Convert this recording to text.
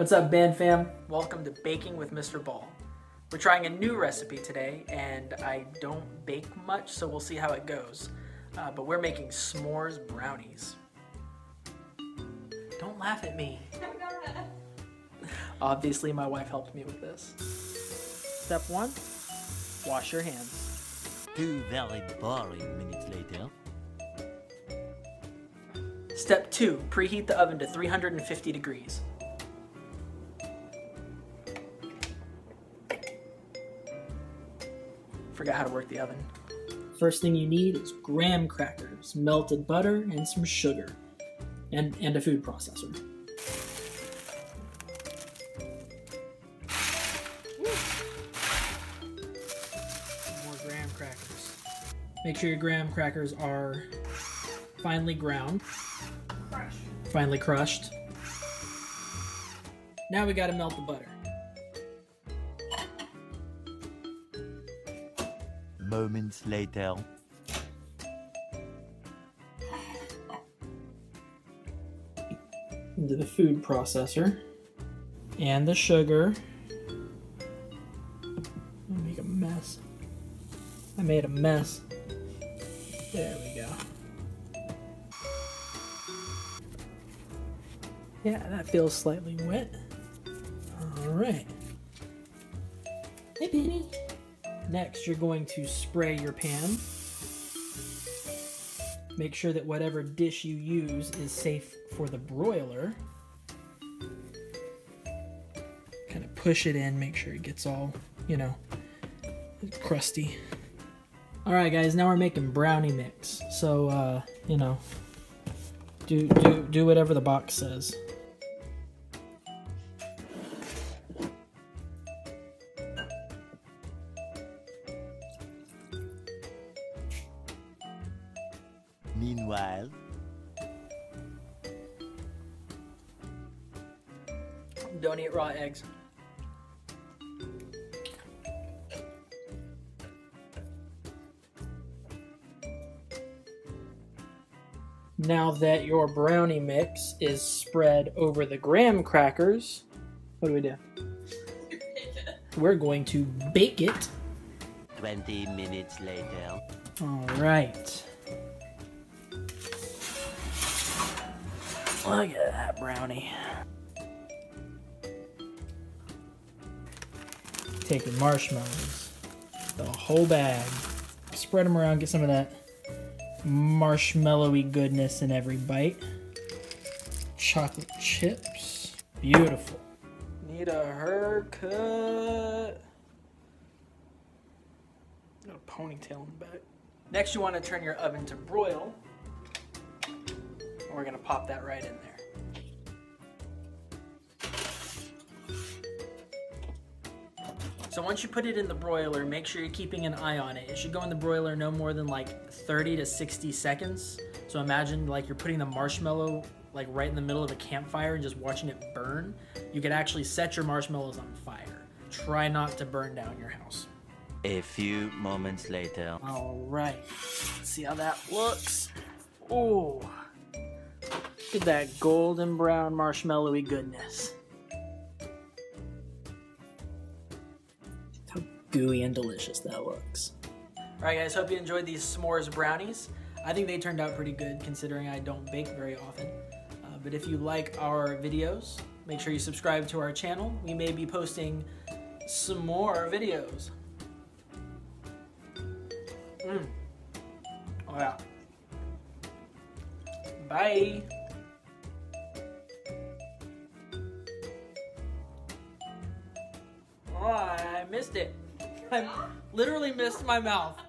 What's up, band fam? Welcome to Baking with Mr. Ball. We're trying a new recipe today, and I don't bake much, so we'll see how it goes. But we're making s'mores brownies. Don't laugh at me. I'm not. Obviously, my wife helped me with this. Step 1, wash your hands. 2 very boring minutes later. Step 2, preheat the oven to 350 degrees. Forgot how to work the oven. First thing you need is graham crackers, melted butter, and some sugar, and a food processor. More graham crackers. Make sure your graham crackers are finely ground, finely crushed. Now we gotta melt the butter. Moments later. Into the food processor and the sugar. Make a mess. I made a mess. There we go. Yeah, that feels slightly wet. All right. Hey, Penny. Next, you're going to spray your pan. Make sure that whatever dish you use is safe for the broiler. Kind of push it in, make sure it gets all, crusty. All right, guys, now we're making brownie mix. So, do whatever the box says. Meanwhile, Don't eat raw eggs. Now that your brownie mix is spread over the graham crackers, what do? We're going to bake it. 20 minutes later. All right. Look at that brownie. Take your marshmallows, the whole bag, spread them around, get some of that marshmallowy goodness in every bite. Chocolate chips, beautiful. Need a haircut. Got a ponytail in the back. Next, you want to turn your oven to broil. We're gonna pop that right in there. So once you put it in the broiler, make sure you're keeping an eye on it. It should go in the broiler no more than like 30 to 60 seconds. So imagine like you're putting the marshmallow like right in the middle of a campfire and just watching it burn. You could actually set your marshmallows on fire. Try not to burn down your house. A few moments later. All right, let's see how that looks. Oh. Look at that golden brown marshmallowy goodness. How gooey and delicious that looks. Alright guys, hope you enjoyed these s'mores brownies. I think they turned out pretty good considering I don't bake very often. But if you like our videos, make sure you subscribe to our channel. We may be posting some more videos. Oh yeah. Bye. Oh, I missed it. I literally missed my mouth.